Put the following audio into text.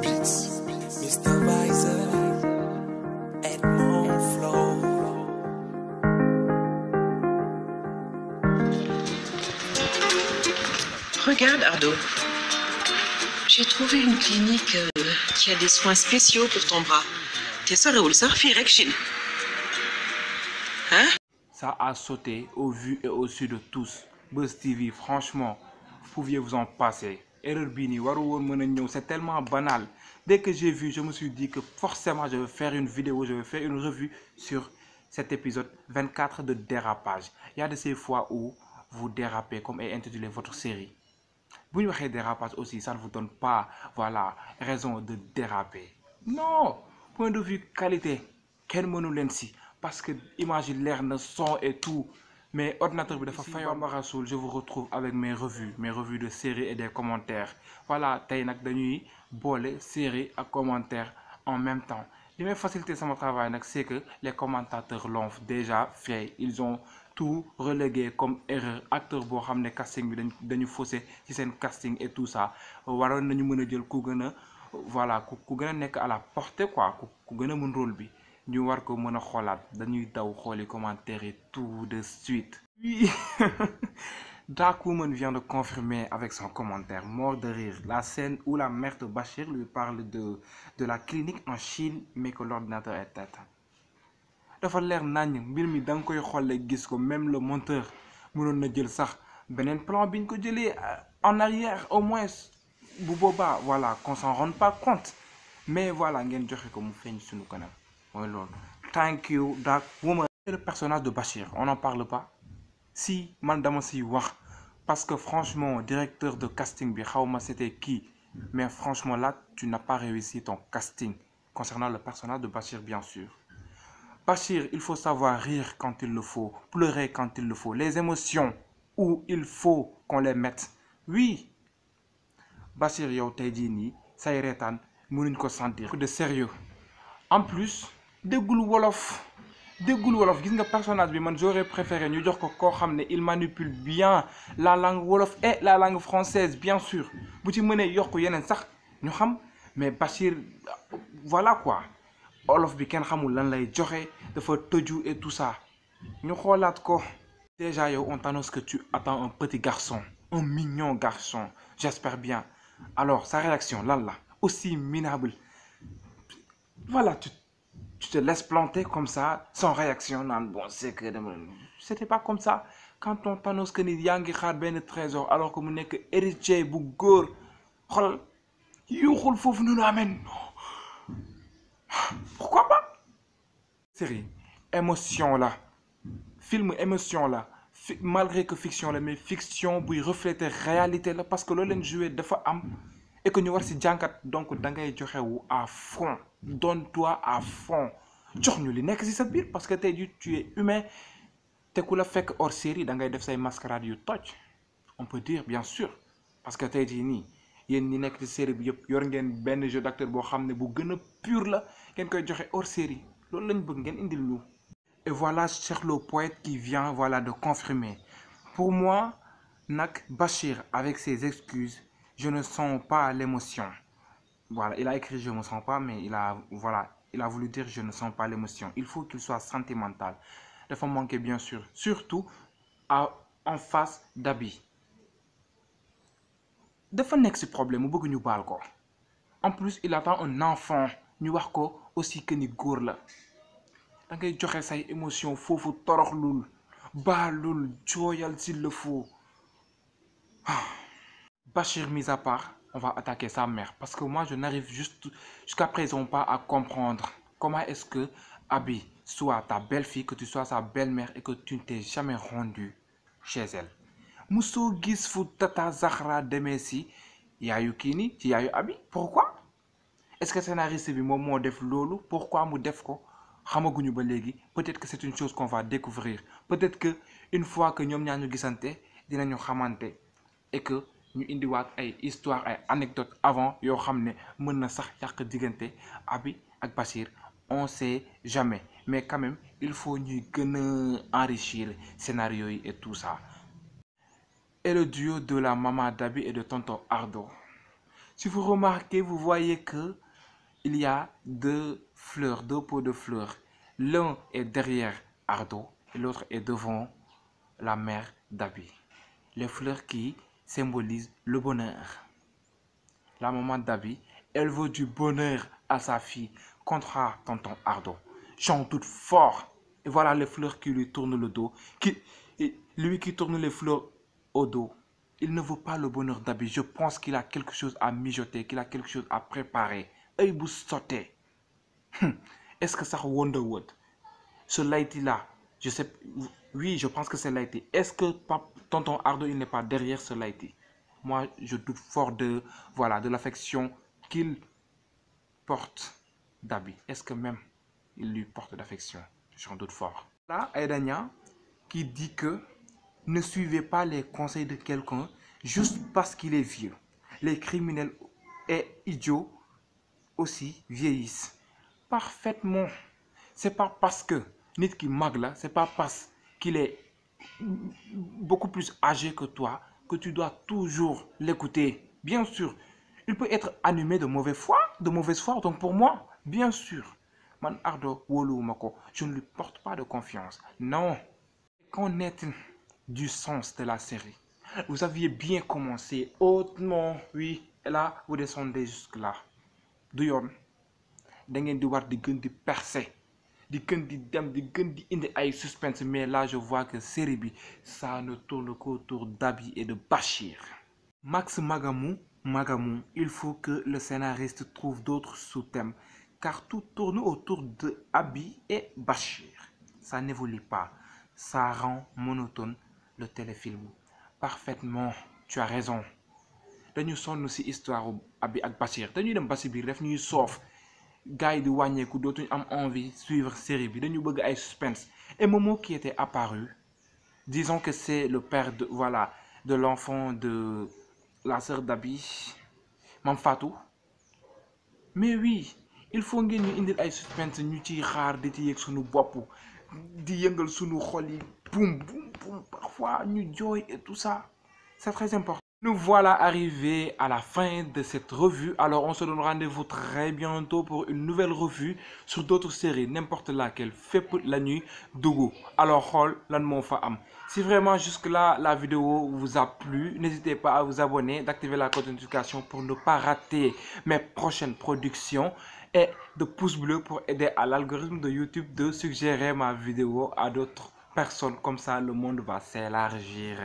Beats, Mr. Weiser, Edmond Flow. Regarde, Ardo. J'ai trouvé une clinique qui a des soins spéciaux pour ton bras. T'es sorewul sax fii rek Chine. Hein? Ça a sauté au vu et au su de tous. Buzz TV, franchement, vous pouviez vous en passer. Erreur Bini, c'est tellement banal. Dès que j'ai vu, je me suis dit que forcément je vais faire une vidéo, je vais faire une revue sur cet épisode 24 de dérapage. Il y a de ces fois où vous dérapez, comme est intitulé votre série. Vous voyez dérapage aussi, ça ne vous donne pas, voilà, raison de déraper. Non, point de vue qualité, quel monolensi, parce que imagine l'air, le son et tout. Mais ordinateur bi dafa fayoon Rasoul, je vous retrouve avec mes revues de séries et des commentaires. Voilà, tey nak dañuy bolé séries et commentaires en même temps. Ce qui m'a facilité mon travail, c'est que les commentateurs l'ont déjà fait. Ils ont tout relégué comme erreur. Acteur boo xam ne casting bi dañu faussé ci seen casting et tout ça. Waroon nañu mën a jël ku gën a voilà ku gën a nekk à la portée quoi, ku gën a mën rôle bi. Ñu war ko mën a xoolaat dañuy daw xooli commentaires et tout de suite. Oui. Dark Woman vient de confirmer avec son commentaire mort de rire la scène où la mère de Bachir lui parle de la clinique en Chine mais que l'ordinateur est éteint. Dafa leer nañ mbir mi da nga koy xoolee gis ko, même le monteur mënoon na jël sax beneen plan biñ ko jëlee en arrière au moins bu boobaa voilà qu'on s'en rende pas compte, mais voilà ngeen joxe ko mu feeñ suñu kanam mooy loolu. Thank you Dark Woman. Le personnage de Bachir, on n'en parle pas. Si man dama siy wax parce que franchement directeur de casting bi xawma c'était qui, mais franchement là tu n'as pas réussi ton casting concernant le personnage de Bachir bien sûr. Bachir, il faut savoir rire quand il le faut, pleurer quand il le faut, les émotions où il faut qu'on les mette. Oui, Bachir yow tey jii nii say reetaan mënuñ ko sentir de sérieux. En plus déggul wolof gis nga personnage bi man j'aurais préféré ñu jox ko koo xam ne il manipule bien la langue wolof et la langue française bien sûr bu ci mënee yokk yeneen sax ñu xam, mais Bachir voilà quoi wolof bi kenn xamul lan lay joxe dafa tëju et tout ça ñu xoolaat ko. Déjà yow on t'annonce que tu attends un petit garçon, un mignon garçon, j'espère bien. Alors sa réaction lan la aussi minable, voilà tu te laisses planter comme ça, sans réaction. Non, bon, c'est que c'était pas comme ça. Quand on t'annonce que ni yaa ngi xaar benn trésor alors que mu nekk héritier bu góor xool yuuxul foofu noonu amen. Pourquoi pas? Série émotion la, film émotion la, malgré que fiction la, mais fiction buy refléter réalité la parce que loolu leen joué dafa am et que ñu war si jàngat, donc da ngay joxe wu à fond, donne-toi à fond. Jox ñu li nekk si sa biir parce que tey jii tu es humain te ku la fekk hors série da ngay def say mascarade yu toj, on peut dire bien sûr, parce que tey jii nii yéen ñi nekk ci série bi yëpp yor ngeen benn jeu d'acteur boo xam ne bu gën a pur la ngeen koy joxe hors série, loolu lañ bëgg ngeen indil ñu. Et voilà Cheikh le poète qui vient voilà de confirmer. Pour moi nag Bachir avec ses excuses, je ne sens pas l'émotion. Voilà, il a écrit je me sens pas, mais il a voulu dire je ne sens pas l'émotion. Il faut qu'il soit sentimental. Dafa manquer bien sûr, surtout en face d'Abi. Dafa nekk ci problème mu bëgg ñu baal ko. En plus il attend un enfant, ñu wax ko aussi que ni góor la. Da ngay joxe say émotion foofu toroxlul, baalul, jooyal s'il le faut. Bachir mis à part, on va attaquer sa mère parce que moi je n'arrive jusqu'à présent pas à comprendre comment est-ce que Abi soit ta belle-fille, que tu sois sa belle-mère et que tu ne t'es jamais rendu chez elle. Muso gis fu Tata Zahra demee si yaayu kii nii ci yaayu Abi, pourquoi? Est-ce que scénariste bi moom moo def loolu? Pourquoi mu def ko? Xamaguñu ba léegi. Peut-être que c'est une chose qu'on va découvrir. Peut-être que une fois que ñoom ñaar ñu gisante dinañu xamante et que ñu indiwaat ay histoire ay anecdotes avant yoo xam ne mën na sax yàq diggante Abi ak Bachir, on sait jamais, mais quand même il faut ñuy gën a enrichir scénario yi et tout ça. Et le duo de la maman d'Abi et de tonton Ardo, Si vous remarquez, vous voyez que il y a deux fleurs, deux pots de fleurs. L'un est derrière Ardo et l'autre est devant la mère d'Abby. Les fleurs qui symbolisent le bonheur. La maman d'Abby, elle veut du bonheur à sa fille contre tonton Ardo. Chante toute fort. Et voilà les fleurs qui lui tournent le dos. Lui qui tourne les fleurs au dos. Il ne veut pas le bonheur d'Abby. Je pense qu'il a quelque chose à mijoter, qu'il a quelque chose à préparer. Et vous sautez. Est-ce que ça Wonderwood? Ce Lighty là, je sais, oui, je pense que c'est Lighty. Est-ce que tonton Ardo, il n'est pas derrière ce Lighty? Moi, je doute fort de, voilà, de l'affection qu'il porte d'Abby. Est-ce que même il lui porte d'affection? J'en doute fort. Là, Aidania qui dit que ne suivez pas les conseils de quelqu'un juste parce qu'il est vieux. Les criminels et idiots aussi vieillissent. Parfaitement. C'est pas parce que nit qui mag là, c'est pas parce qu'il est beaucoup plus âgé que toi que tu dois toujours l'écouter. Bien sûr, il peut être animé de mauvaise foi, donc pour moi, bien sûr, Man Ardo Wolu Mako, je ne lui porte pas de confiance. Non. Qu'en est-il du sens de la série? Vous aviez bien commencé hautement, oui, et là, vous descendez jusque-là. Douyon, d'engin di war di gën di percer, di gën di dem, di gën di indi ay suspense, mais là, je vois que série bi, ça ne tourne qu'autour d'Abby et de Bachir. Max Magamou, il faut que le scénariste trouve d'autres sous-thèmes, car tout tourne autour de Abby et Bachir. Ça n'évolue pas. Ça rend monotone le téléfilm. Parfaitement, tu as raison. Dañu sonn ci histoire Abby ak Bachir. Dañuy dem basi biir def ñuy soof. Gars yi di wàññeeku dootuñu am envie suivre série bi. Dañu bëgg ay suspense. Et Momo qui était apparu, disons que c'est le père de, voilà, de l'enfant de la sœur d'Abby, Mam Fatou. Mais oui, il faut ngeen ñu indil ay suspense ñu ciy xaar di ci yëg suñu bopp. Di yëngal sunu xol yi, boum, boum, boum, parfois ñu jooy et tout ça. C'est très important. Nous voilà arrivés à la fin de cette revue. Alors on se donne rendez-vous très bientôt pour une nouvelle revue sur d'autres séries, n'importe laquelle. Fépp la nuit Dougou. Alors xool lan moo fa am. Si vraiment jusque-là la vidéo vous a plu, n'hésitez pas à vous abonner, d'activer la cloche de notification pour ne pas rater mes prochaines productions et de pouce bleu pour aider à l'algorithme de YouTube de suggérer ma vidéo à d'autres personnes. Comme ça, le monde va s'élargir.